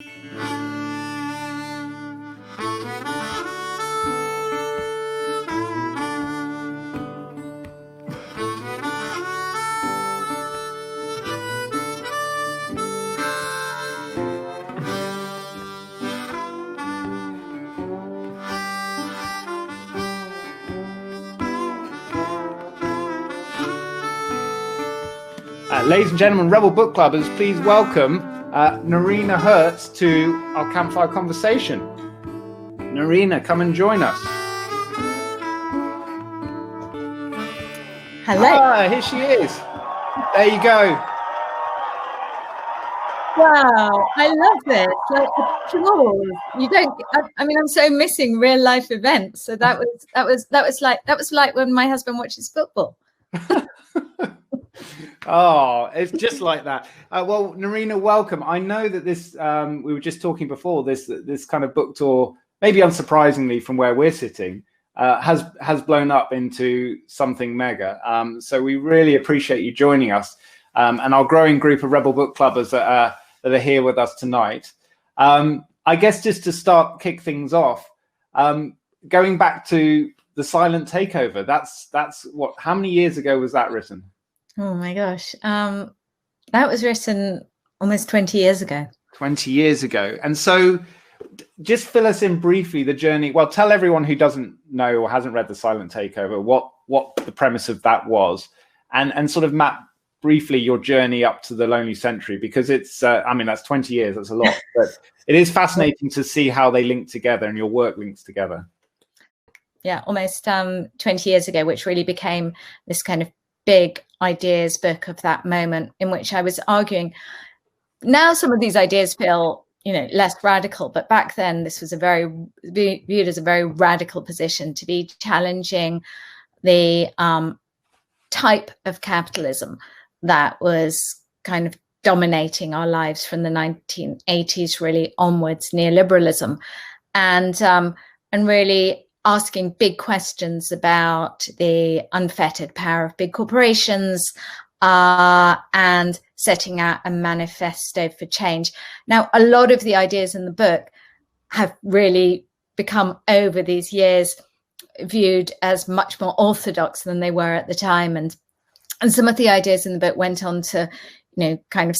Ladies and gentlemen, Rebel Book Clubbers, please welcome Noreena Hertz to our Campfire Conversation. Noreena, come and join us. Hello. Ah, here she is. There you go. Wow, I love this. Like applause. You don't. I mean, I'm so missing real life events. So that was like when my husband watches football. Oh, it's just like that. Well, Noreena, welcome. I know that this, we were just talking before, this kind of book tour, maybe unsurprisingly from where we're sitting, has blown up into something mega. So we really appreciate you joining us and our growing group of Rebel Book Clubbers that are here with us tonight. I guess just to kick things off, going back to the Silent Takeover, that's what, how many years ago was that written? Oh my gosh. That was written almost 20 years ago. 20 years ago. And so just fill us in briefly the journey. Well, tell everyone who doesn't know or hasn't read The Silent Takeover what the premise of that was, and sort of map briefly your journey up to the Lonely Century, because it's, I mean, that's 20 years, that's a lot, but it is fascinating to see how they link together and your work links together. Yeah, almost 20 years ago, which really became this kind of big ideas book of that moment, in which I was arguing. Now some of these ideas feel, less radical, but back then this was viewed as a very radical position, to be challenging the type of capitalism that was kind of dominating our lives from the 1980s really onwards, neoliberalism, and really asking big questions about the unfettered power of big corporations and setting out a manifesto for change. Now, a lot of the ideas in the book have really become, over these years, viewed as much more orthodox than they were at the time. And some of the ideas in the book went on to, kind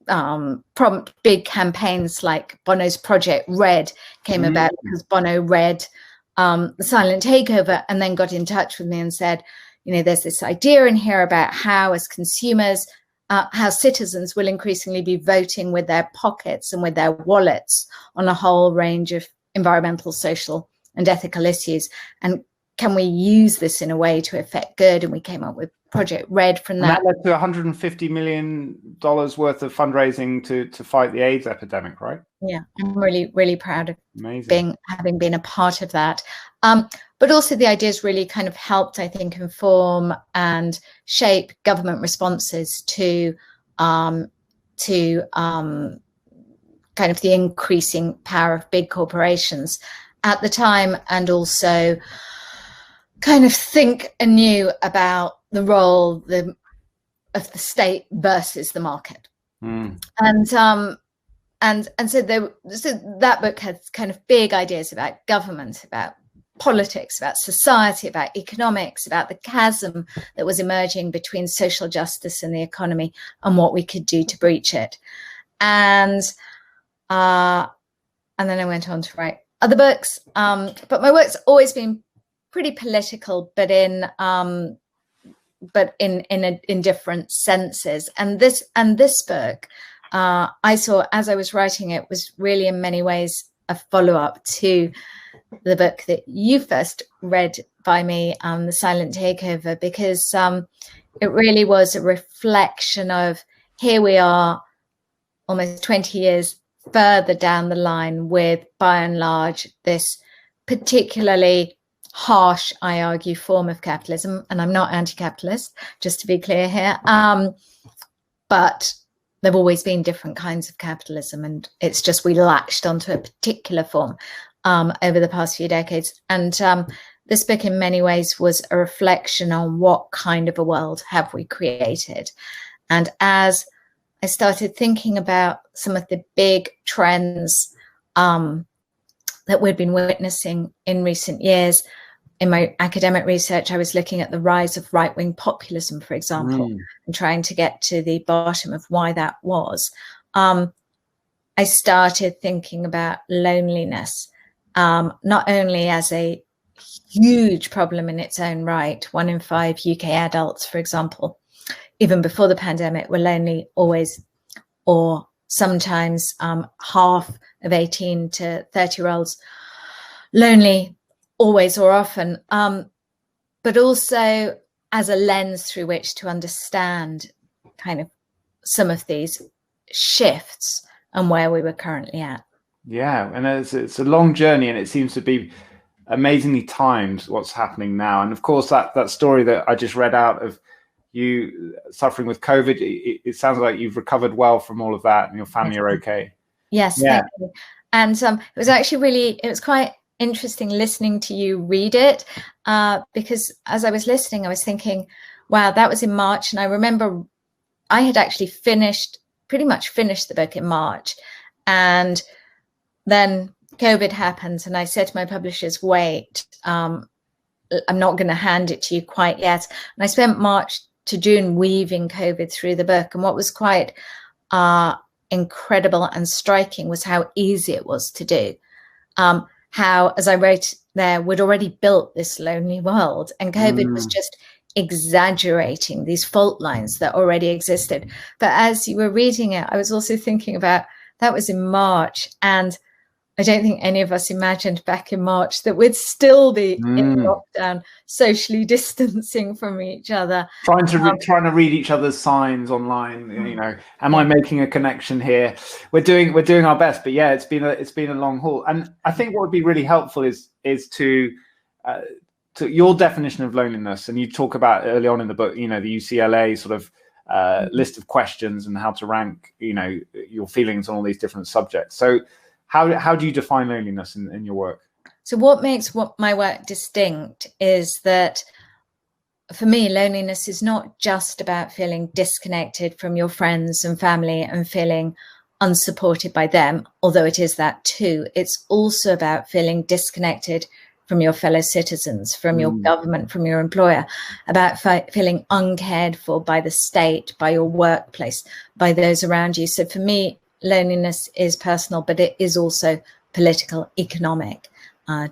of prompt big campaigns like Bono's Project Red came about because Bono read The Silent Takeover and then got in touch with me and said, there's this idea in here about how, as consumers, how citizens will increasingly be voting with their pockets and with their wallets on a whole range of environmental, social, and ethical issues. And can we use this in a way to effect good? And we came up with Project Red from that. And that led to $150 million worth of fundraising to fight the AIDS epidemic, right? Yeah, I'm really, really proud of having been a part of that. But also the ideas really kind of helped, I think, inform and shape government responses to kind of the increasing power of big corporations at the time, and also kind of think anew about the role of the state versus the market. And so that book has kind of big ideas about government, about politics, about society, about economics, about the chasm that was emerging between social justice and the economy, and what we could do to breach it. And then I went on to write other books, but my work's always been pretty political, but in different senses. And this book, I saw, as I was writing it, was really in many ways a follow-up to the book that you first read by me, The Silent Takeover, because it really was a reflection of, here we are almost 20 years further down the line with, by and large, this particularly harsh, I argue, form of capitalism. And I'm not anti-capitalist, just to be clear here. But there've always been different kinds of capitalism, and it's just we latched onto a particular form over the past few decades. And this book in many ways was a reflection on what kind of a world have we created. And as I started thinking about some of the big trends that we'd been witnessing in recent years. In my academic research, I was looking at the rise of right-wing populism, for example, and trying to get to the bottom of why that was. I started thinking about loneliness, not only as a huge problem in its own right. 1 in 5 UK adults, for example, even before the pandemic, were lonely always, or sometimes half of 18 to 30-year-olds lonely always or often, but also as a lens through which to understand kind of some of these shifts and where we were currently at. Yeah, and it's a long journey, and it seems to be amazingly timed what's happening now. And of course, that story that I just read out of you suffering with COVID, it sounds like you've recovered well from all of that, and your family are okay. Yes, yeah. Thank you. And it was actually it was quite interesting listening to you read it, because as I was listening, I was thinking, wow, that was in March. And I remember I had actually pretty much finished the book in March. And then COVID happened, and I said to my publishers, wait, I'm not going to hand it to you quite yet. And I spent March to June weaving COVID through the book. And what was quite incredible and striking was how easy it was to do. How, as I wrote there, we'd already built this lonely world, and COVID was just exaggerating these fault lines that already existed. But as you were reading it, I was also thinking about that was in March, and I don't think any of us imagined back in March that we'd still be in lockdown, socially distancing from each other, trying to read each other's signs online. You know, am I making a connection here? We're doing our best, but yeah, it's been a long haul. And I think what would be really helpful is to your definition of loneliness. And you talk about early on in the book, you know, the UCLA sort of list of questions and how to rank, you know, your feelings on all these different subjects. So how do you define loneliness in your work? So what makes my work distinct is that for me, loneliness is not just about feeling disconnected from your friends and family and feeling unsupported by them, although it is that too. It's also about feeling disconnected from your fellow citizens, from your government, from your employer, about feeling uncared for by the state, by your workplace, by those around you. So for me, loneliness is personal, but it is also political, economic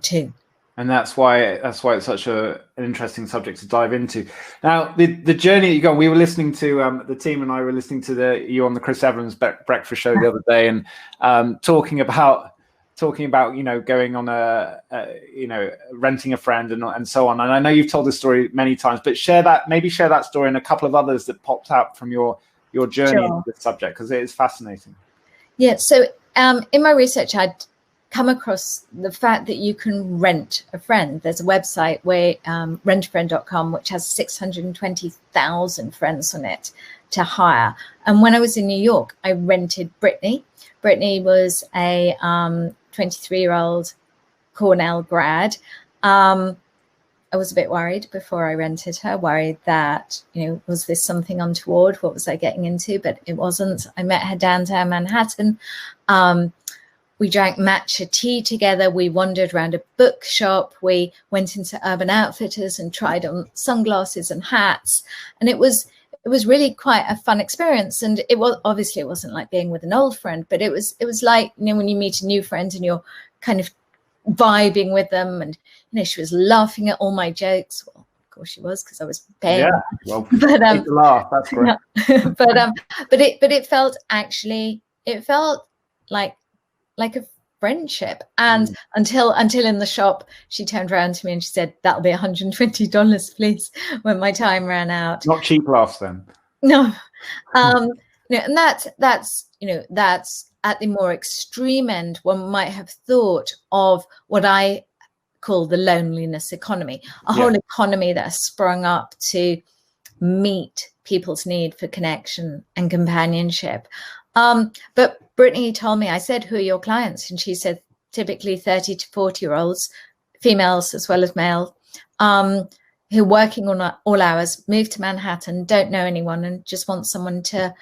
too. And that's why it's such an interesting subject to dive into. Now, the journey that you go on, we were listening to the team and I were listening to you on the Chris Evans breakfast show the other day, and talking about you know, going on you know, renting a friend and so on. And I know you've told this story many times, but share that story and a couple of others that popped out from your journey into this subject, because it is fascinating. Yeah, so in my research, I'd come across the fact that you can rent a friend. There's a website where rentafriend.com, which has 620,000 friends on it to hire. And when I was in New York, I rented Brittany. Brittany was a 23-year-old Cornell grad. I was a bit worried before I rented her, worried that, you know, was this something untoward? What was I getting into? But it wasn't. I met her downtown Manhattan. We drank matcha tea together. We wandered around a bookshop. We went into Urban Outfitters and tried on sunglasses and hats. And it was really quite a fun experience. And it wasn't like being with an old friend, but it was like, you know, when you meet a new friend and you're kind of vibing with them, and you know, she was laughing at all my jokes. Well, of course she was, because I was paying. Yeah, well, but laugh. That's great. but it felt like a friendship. And until in the shop, she turned around to me and she said, "That'll be $120, please," when my time ran out. Not cheap laughs then. No, and that's at the more extreme end. One might have thought of what I call the loneliness economy, a whole economy that has sprung up to meet people's need for connection and companionship. But Brittany told me, I said, "Who are your clients?" And she said, typically 30 to 40-year-olds, females as well as male, who are working on all hours, moved to Manhattan, don't know anyone, and just want someone to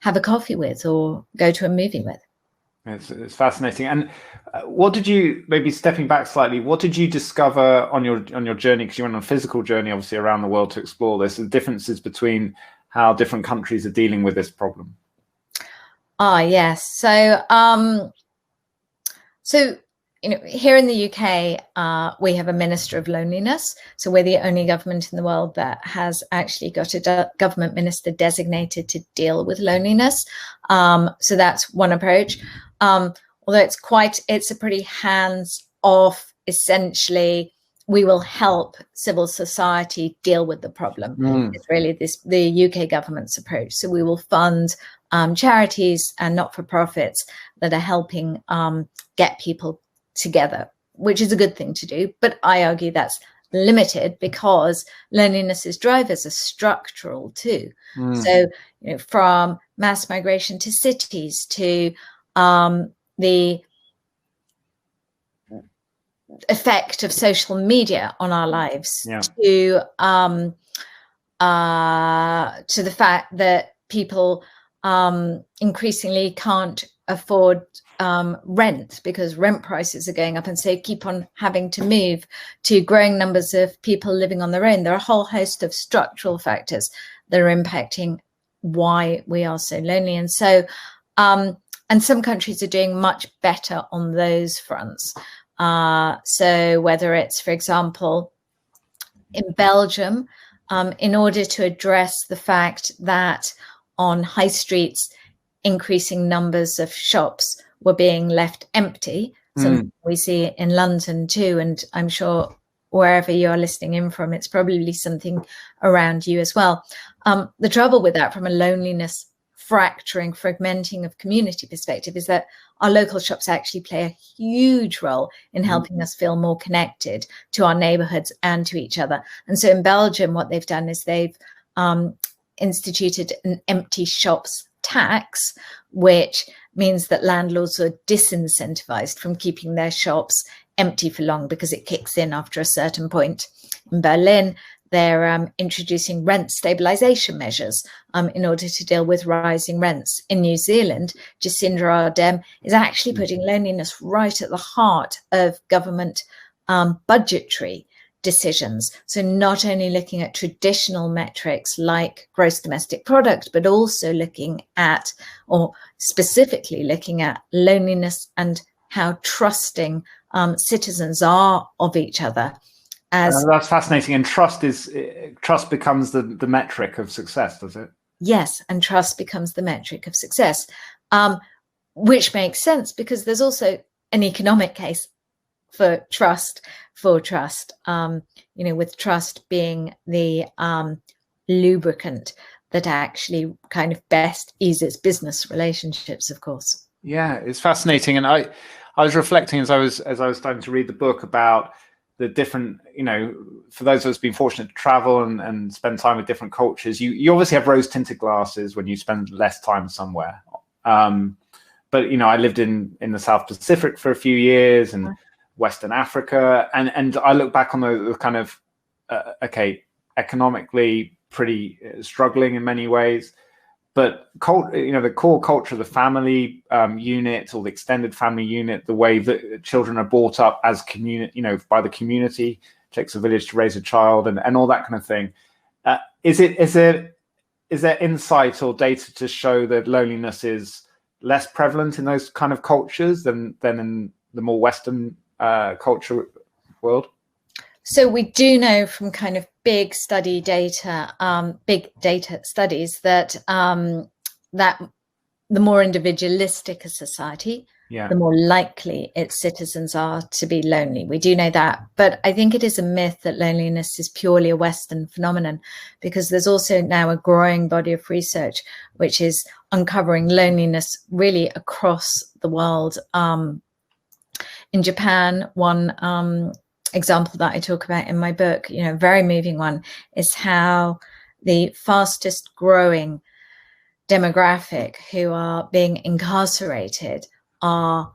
have a coffee with or go to a movie with. It's fascinating. And what did you, maybe stepping back slightly, what did you discover on your journey? Because you went on a physical journey, obviously, around the world to explore this, the differences between how different countries are dealing with this problem. Yes. So here in the UK, we have a Minister of Loneliness. So we're the only government in the world that has actually got a government minister designated to deal with loneliness. So that's one approach. Although it's a pretty hands-off, essentially, we will help civil society deal with the problem. It's really the UK government's approach. So we will fund charities and not-for-profits that are helping get people together, which is a good thing to do. But I argue that's limited because loneliness's drivers are structural too. So, from mass migration to cities to the effect of social media on our lives, to the fact that people increasingly can't afford rent because rent prices are going up, and so keep on having to move, to growing numbers of people living on their own. There are a whole host of structural factors that are impacting why we are so lonely. And so and some countries are doing much better on those fronts. So whether it's, for example, in Belgium, in order to address the fact that on high streets, increasing numbers of shops were being left empty. Something we see in London too, and I'm sure wherever you are listening in from, it's probably something around you as well. The trouble with that, from a loneliness fragmenting of community perspective, is that our local shops actually play a huge role in helping us feel more connected to our neighborhoods and to each other. And so in Belgium, what they've done is they've instituted an empty shops tax, which means that landlords are disincentivized from keeping their shops empty for long because it kicks in after a certain point. In Berlin, they're introducing rent stabilization measures in order to deal with rising rents. In New Zealand, Jacinda Ardern is actually putting loneliness right at the heart of government budgetary decisions. So not only looking at traditional metrics like gross domestic product, but also looking at, or specifically looking at, loneliness and how trusting citizens are of each other. That's fascinating. And trust becomes the metric of success, does it? Yes, and trust becomes the metric of success, which makes sense because there's also an economic case for trust, with trust being the lubricant that actually kind of best eases business relationships, of course. Yeah, it's fascinating. And I was reflecting as I was starting to read the book about the different, for those of us being fortunate to travel and spend time with different cultures, you obviously have rose tinted glasses when you spend less time somewhere. But, I lived in the South Pacific for a few years and Western Africa. And I look back on the kind of, economically pretty struggling in many ways. But the core culture of the family unit, or the extended family unit, the way that children are brought up as community, by the community, it takes a village to raise a child, and all that kind of thing. Is there insight or data to show that loneliness is less prevalent in those kind of cultures than in the more Western culture world? So we do know from kind of big data studies that that the more individualistic a society, the more likely its citizens are to be lonely. We do know that. But I think it is a myth that loneliness is purely a Western phenomenon, because there's also now a growing body of research which is uncovering loneliness really across the world. In Japan, one example that I talk about in my book, a very moving one, is how the fastest growing demographic who are being incarcerated are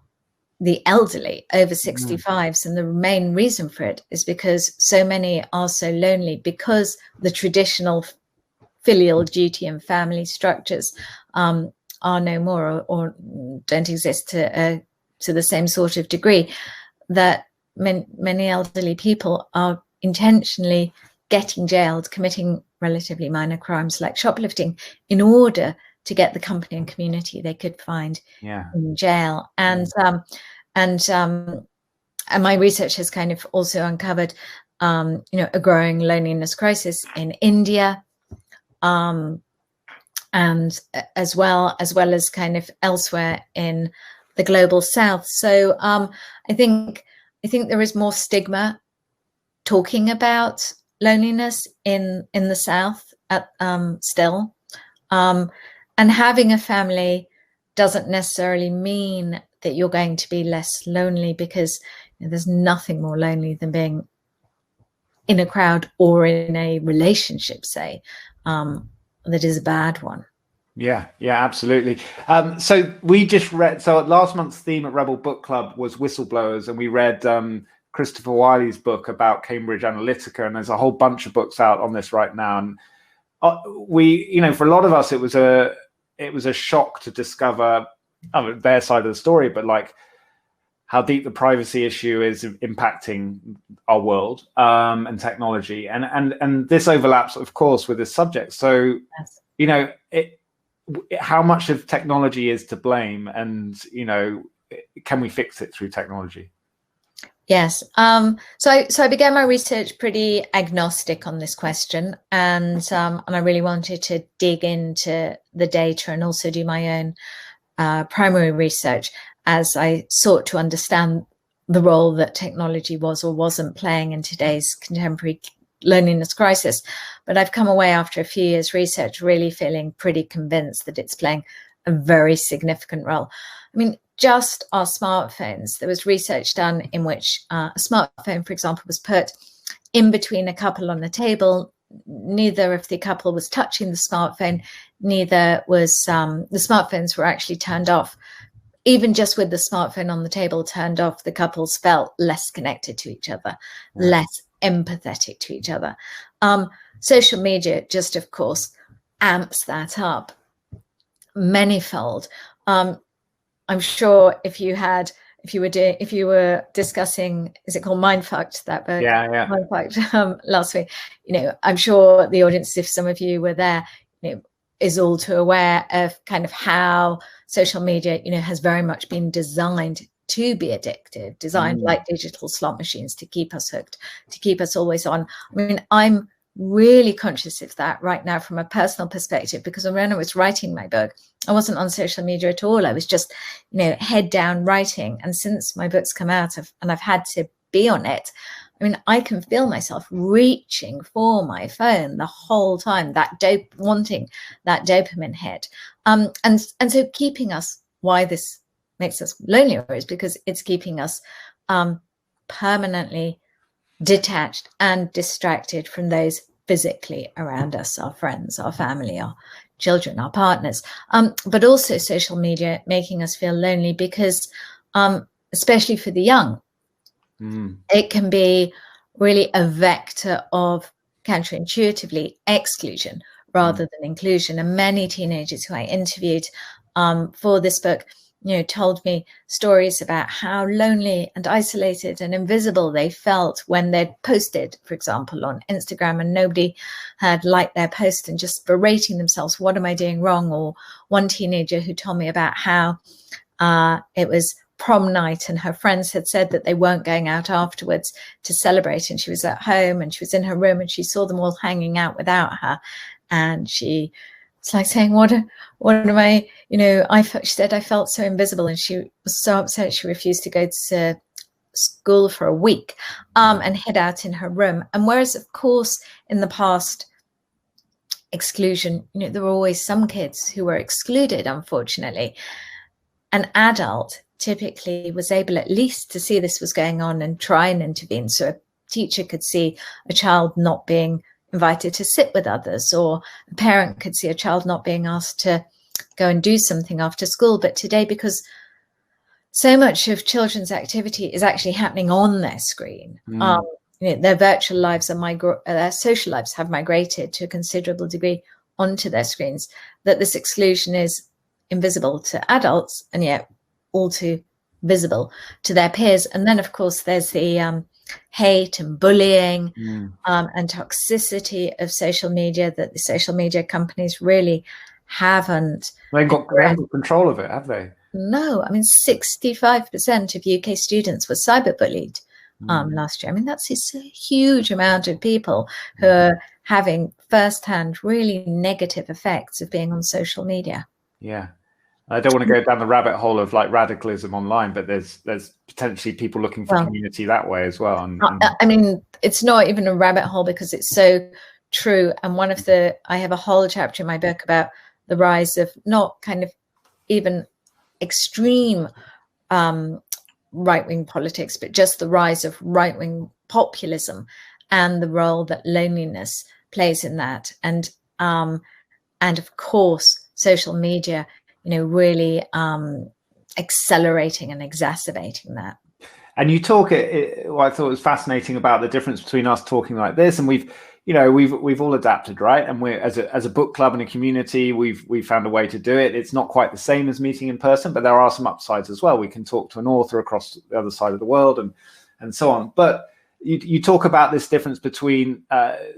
the elderly over 65s. And the main reason for it is because so many are so lonely, because the traditional filial duty and family structures are no more, or don't exist to the same sort of degree, that many elderly people are intentionally getting jailed, committing relatively minor crimes like shoplifting, in order to get the company and community they could find in jail. And my research has kind of also uncovered, a growing loneliness crisis in India, and as well as kind of elsewhere in the global South. So I think there is more stigma talking about loneliness in the South still, and having a family doesn't necessarily mean that you're going to be less lonely, because there's nothing more lonely than being in a crowd or in a relationship, say, that is a bad one. Yeah, absolutely. So we just read, so last month's theme at Rebel Book Club was whistleblowers, and we read Christopher Wiley's book about Cambridge Analytica, and there's a whole bunch of books out on this right now. And we, for a lot of us, it was a shock to discover their side of the story, but like how deep the privacy issue is impacting our world and technology, and this overlaps, of course, with this subject. So yes. How much of technology is to blame, and can we fix it through technology? Yes. So I began my research pretty agnostic on this question, and I really wanted to dig into the data and also do my own primary research as I sought to understand the role that technology was or wasn't playing in today's contemporary loneliness crisis. But I've come away after a few years research really feeling pretty convinced that it's playing a very significant role. I mean, just our smartphones. There was research done in which a smartphone, for example, was put in between a couple on the table. Neither of the couple was touching the smartphone. Neither was the smartphones were actually turned off. Even just with the smartphone on the table turned off, the couples felt less connected to each other, less empathetic to each other. Social media just, of course, amps that up manyfold. I'm sure if you were discussing, is it called Mindfucked, that book? Yeah. Mindfucked last week. I'm sure the audience, if some of you were there, is all too aware of kind of how social media, has very much been designed to be addictive, designed like digital slot machines to keep us hooked, to keep us always on. I mean, I'm really conscious of that right now from a personal perspective, because when I was writing my book, I wasn't on social media at all. I was just, head down writing. And since my book's come out and I've had to be on it, I mean, I can feel myself reaching for my phone the whole time, wanting that dopamine hit. And so keeping us, why this makes us lonelier is because it's keeping us permanently detached and distracted from those physically around us, our friends, our family, our children, our partners, but also social media making us feel lonely because, especially for the young, it can be really a vector of counterintuitively exclusion rather than inclusion. And many teenagers who I interviewed for this book, told me stories about how lonely and isolated and invisible they felt when they'd posted, for example, on Instagram and nobody had liked their post, and just berating themselves, what am I doing wrong? Or one teenager who told me about how it was prom night and her friends had said that they weren't going out afterwards to celebrate, and she was at home and she was in her room and she saw them all hanging out without her, and it's like saying, what am I, she said, I felt so invisible, and she was so upset she refused to go to school for a week and hid out in her room. And whereas, of course, in the past, exclusion, there were always some kids who were excluded, unfortunately. An adult typically was able at least to see this was going on and try and intervene. So a teacher could see a child not being invited to sit with others, or a parent could see a child not being asked to go and do something after school. But today, because so much of children's activity is actually happening on their screen, their virtual lives their social lives have migrated to a considerable degree onto their screens, that this exclusion is invisible to adults and yet all too visible to their peers. And then, of course, there's the hate and bullying and toxicity of social media that the social media companies really haven't. They haven't got control of it, have they? No, I mean, 65% of UK students were cyberbullied last year. I mean, that's a huge amount of people who are having firsthand really negative effects of being on social media. Yeah. I don't want to go down the rabbit hole of like radicalism online, but there's potentially people looking for community that way as well. And I mean, it's not even a rabbit hole because it's so true. And I have a whole chapter in my book about the rise of not kind of even extreme right-wing politics, but just the rise of right-wing populism and the role that loneliness plays in that. And of course, social media, really accelerating and exacerbating that. And you talk what I thought was fascinating about the difference between us talking like this, and we've all adapted, right? And we're as a book club and a community, we've found a way to do it. It's not quite the same as meeting in person, but there are some upsides as well. We can talk to an author across the other side of the world and so on. But you talk about this difference between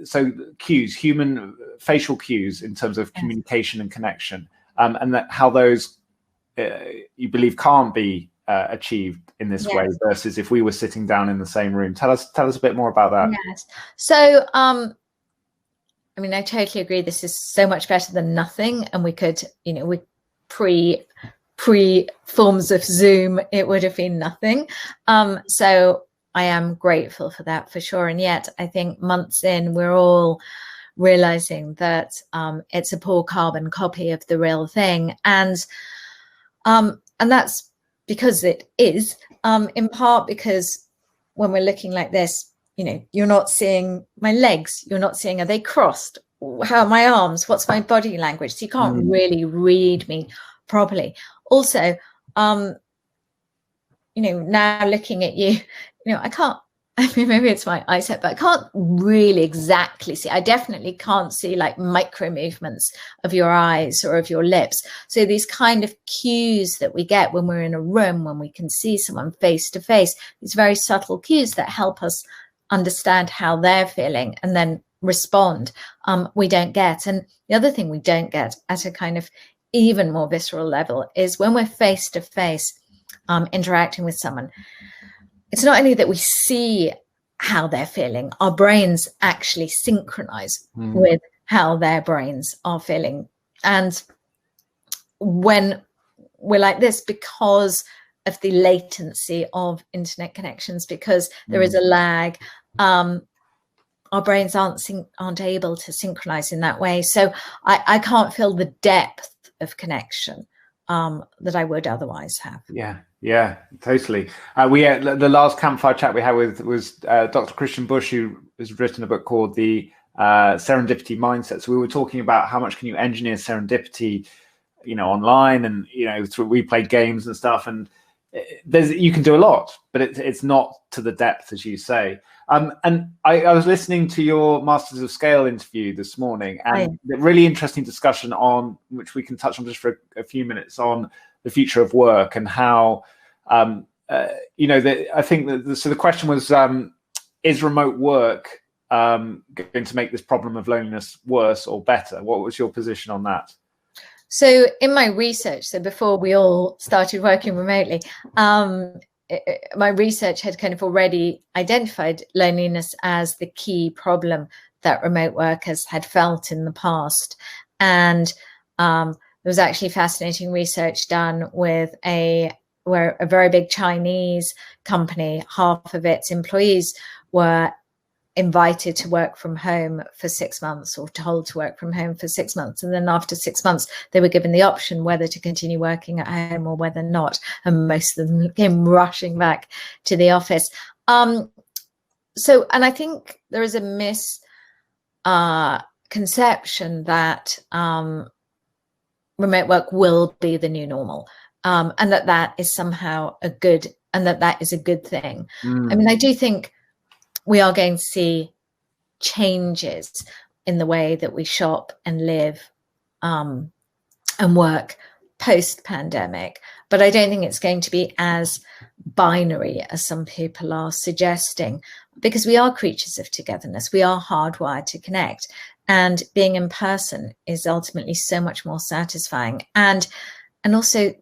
so cues, human facial cues in terms of communication and connection. And that how those you believe can't be achieved in this way versus if we were sitting down in the same room. Tell us a bit more about that. Yes. So, I mean, I totally agree. This is so much better than nothing. And we could, with pre forms of Zoom, it would have been nothing. So I am grateful for that for sure. And yet I think months in, we're all realizing that it's a poor carbon copy of the real thing, and that's because it is in part because when we're looking like this, you're not seeing my legs, you're not seeing, are they crossed, how are my arms, what's my body language, so you can't really read me properly. Also, now looking at you, I can't, I mean, maybe it's my eyesight, but I can't really exactly see. I definitely can't see like micro movements of your eyes or of your lips. So these kind of cues that we get when we're in a room, when we can see someone face to face, these very subtle cues that help us understand how they're feeling and then respond, we don't get. And the other thing we don't get at a kind of even more visceral level is when we're face to face interacting with someone. It's not only that we see how they're feeling, our brains actually synchronize with how their brains are feeling. And when we're like this, because of the latency of internet connections, because there is a lag, our brains aren't able to synchronize in that way. So I can't feel the depth of connection that I would otherwise have. Yeah, totally. The last campfire chat we had was Dr. Christian Bush, who has written a book called The Serendipity Mindset. So we were talking about how much can you engineer serendipity, online, and we played games and stuff, and you can do a lot, but it's not to the depth as you say. And I was listening to your Masters of Scale interview this morning, and a really interesting discussion on which we can touch on just for a few minutes on the future of work and how, I think that so the question was, is remote work going to make this problem of loneliness worse or better? What was your position on that? So in my research, so before we all started working remotely, my research had kind of already identified loneliness as the key problem that remote workers had felt in the past. And there was actually fascinating research done where a very big Chinese company, half of its employees were invited to work from home for 6 months or told to work from home for 6 months. And then after 6 months, they were given the option whether to continue working at home or whether not. And most of them came rushing back to the office. And I think there is a misconception that remote work will be the new normal, and that is somehow a good thing. I mean, I do think we are going to see changes, in the way that we shop and live and work post-pandemic. But I don't think it's going to be as binary as some people are suggesting, because we are creatures of togetherness. We are hardwired to connect, and being in person is ultimately so much more satisfying, and also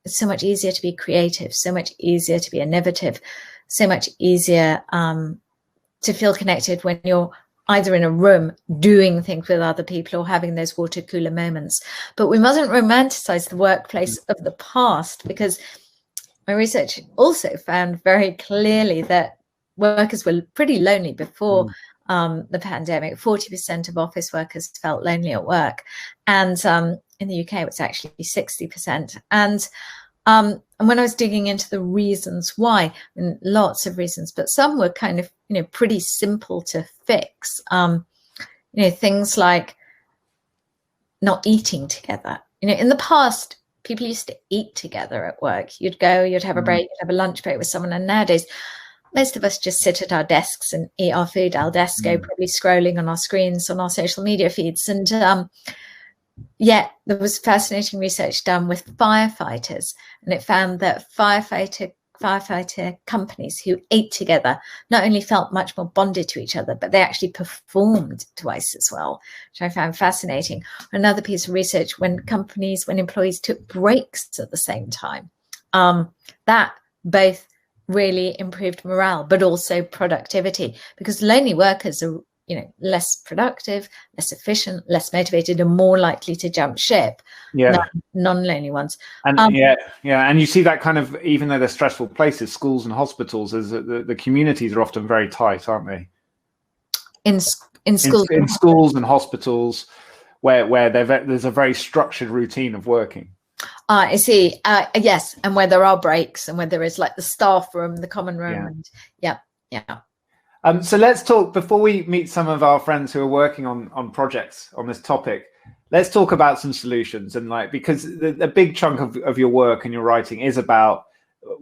it's so much easier to be creative, so much easier to be innovative, so much easier to feel connected when you're either in a room doing things with other people or having those water cooler moments. But we mustn't romanticize the workplace of the past, because my research also found very clearly that workers were pretty lonely before the pandemic. 40% of office workers felt lonely at work. And in the UK, it was actually 60%. And when I was digging into the reasons why, and lots of reasons, but some were kind of, pretty simple to fix. Things like not eating together. In the past, people used to eat together at work. You'd go, you'd have a break, you'd have a lunch break with someone. And nowadays, most of us just sit at our desks and eat our food al desco, probably scrolling on our screens, on our social media feeds. And yet there was fascinating research done with firefighters, and it found that firefighter companies who ate together not only felt much more bonded to each other, but they actually performed twice as well, which I found fascinating. Another piece of research, when employees took breaks at the same time, that both really improved morale, but also productivity, because lonely workers are less productive, less efficient, less motivated, and more likely to jump ship than non-lonely ones. And and you see that kind of, even though they're stressful places, schools and hospitals, is the communities are often very tight, aren't they? In schools, in schools and hospitals, where there's a very structured routine of working. I see. Yes, and where there are breaks, and where there is like the staff room, the common room, and yeah. So let's talk, before we meet some of our friends who are working on projects on this topic, let's talk about some solutions. And because the big chunk of your work and your writing is about,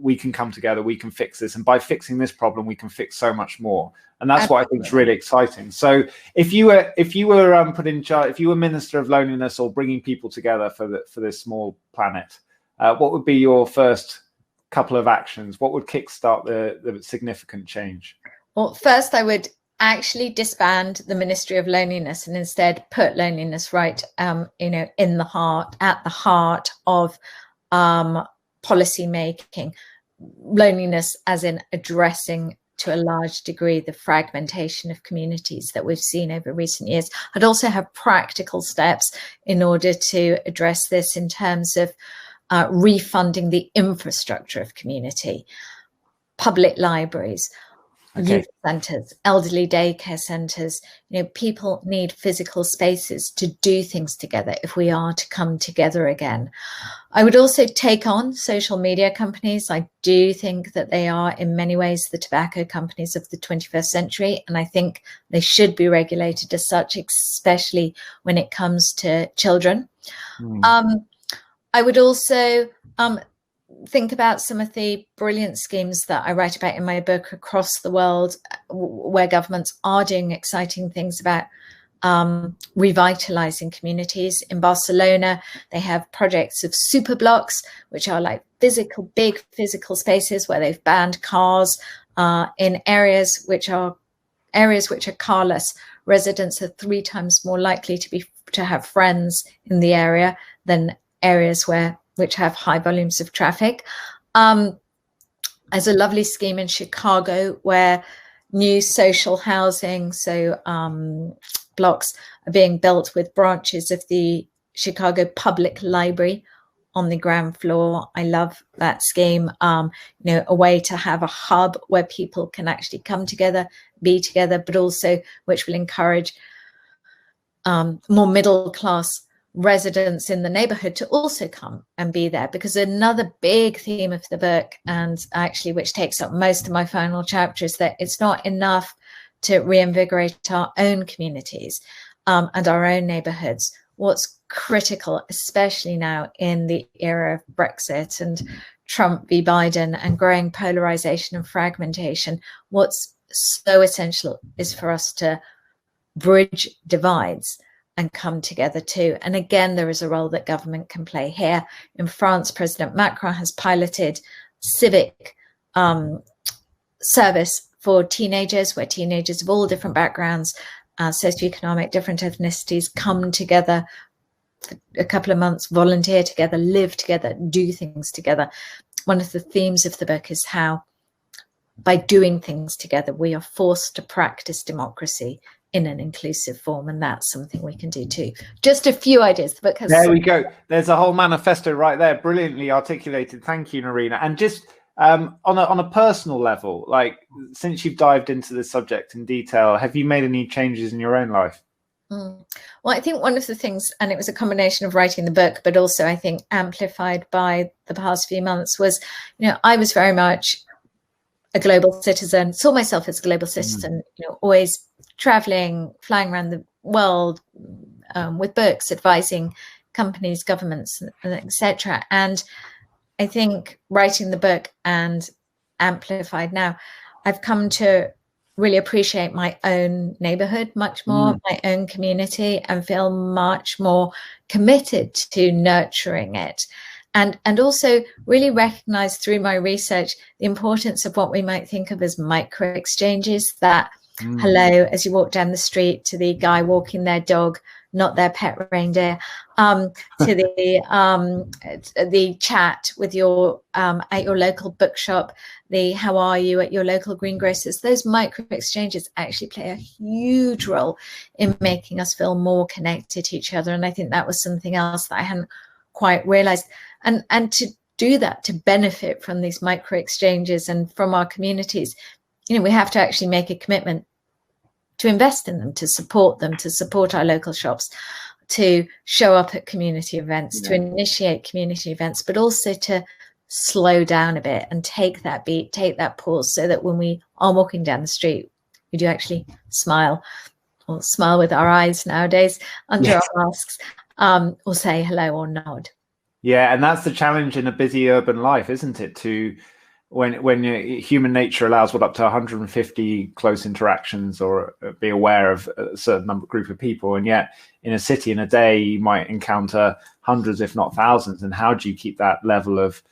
we can come together, we can fix this. And by fixing this problem, we can fix so much more. And that's what I think is really exciting. So if you were put in charge, if you were Minister of Loneliness or bringing people together for this small planet, what would be your first couple of actions? What would kickstart the significant change? Well, first, I would actually disband the Ministry of Loneliness and instead put loneliness right, at the heart of policy making. Loneliness, as in addressing to a large degree the fragmentation of communities that we've seen over recent years. I'd also have practical steps in order to address this in terms of refunding the infrastructure of community, public libraries, youth centres, elderly daycare centres. People need physical spaces to do things together if we are to come together again. I would also take on social media companies. I do think that they are in many ways the tobacco companies of the 21st century, and I think they should be regulated as such, especially when it comes to children. I would also think about some of the brilliant schemes that I write about in my book across the world, where governments are doing exciting things about revitalizing communities. In Barcelona, they have projects of super blocks, which are like big physical spaces where they've banned cars in areas which are carless. Residents are 3 times more likely to have friends in the area than areas which have high volumes of traffic. There's a lovely scheme in Chicago where new social housing, blocks, are being built with branches of the Chicago Public Library on the ground floor. I love that scheme. A way to have a hub where people can actually come together, be together, but also which will encourage more middle class residents in the neighborhood to also come and be there. Because another big theme of the book, and actually which takes up most of my final chapter, is that it's not enough to reinvigorate our own communities and our own neighborhoods. What's critical, especially now in the era of Brexit and Trump v. Biden and growing polarization and fragmentation, what's so essential is for us to bridge divides and come together too. And again, there is a role that government can play here. In France, President Macron has piloted civic service for teenagers, where teenagers of all different backgrounds, socioeconomic, different ethnicities come together for a couple of months, volunteer together, live together, do things together. One of the themes of the book is how by doing things together, we are forced to practice democracy in an inclusive form, and that's something we can do too. Just a few ideas. The book has. There we go. There's a whole manifesto right there, brilliantly articulated. Thank you, Noreena. And just on a personal level, like since you've dived into the subject in detail, have you made any changes in your own life? Well, I think one of the things, and it was a combination of writing the book, but also I think amplified by the past few months, was, I was very much a global citizen, saw myself as a global citizen, always traveling, flying around the world with books, advising companies, governments, etc. And I think writing the book and amplified now, I've come to really appreciate my own neighborhood much more, my own community, and feel much more committed to nurturing it. And also really recognize through my research the importance of what we might think of as micro exchanges, that hello as you walk down the street to the guy walking their dog, not their pet reindeer, to the chat with your at your local bookshop, the how are you at your local greengrocers. Those micro exchanges actually play a huge role in making us feel more connected to each other. And I think that was something else that I hadn't quite realized. And to do that, to benefit from these micro exchanges and from our communities, we have to actually make a commitment to invest in them, to support our local shops, to show up at community events, to initiate community events, but also to slow down a bit and take that beat, take that pause, so that when we are walking down the street, we do actually smile, or smile with our eyes nowadays under our masks, or say hello or nod. Yeah, and that's the challenge in a busy urban life, isn't it? To when human nature allows up to 150 close interactions, or be aware of a certain group of people, and yet in a city in a day you might encounter hundreds, if not thousands. And how do you keep that level of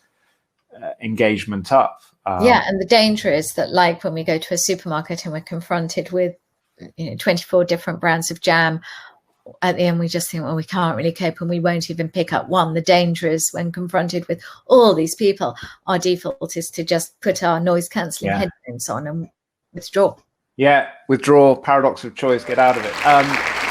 engagement up? And the danger is that, like when we go to a supermarket and we're confronted with 24 different brands of jam, at the end we just think, well, we can't really cope, and we won't even pick up one. The danger is when confronted with all these people, our default is to just put our noise cancelling headphones on and withdraw. Withdraw, paradox of choice, get out of it.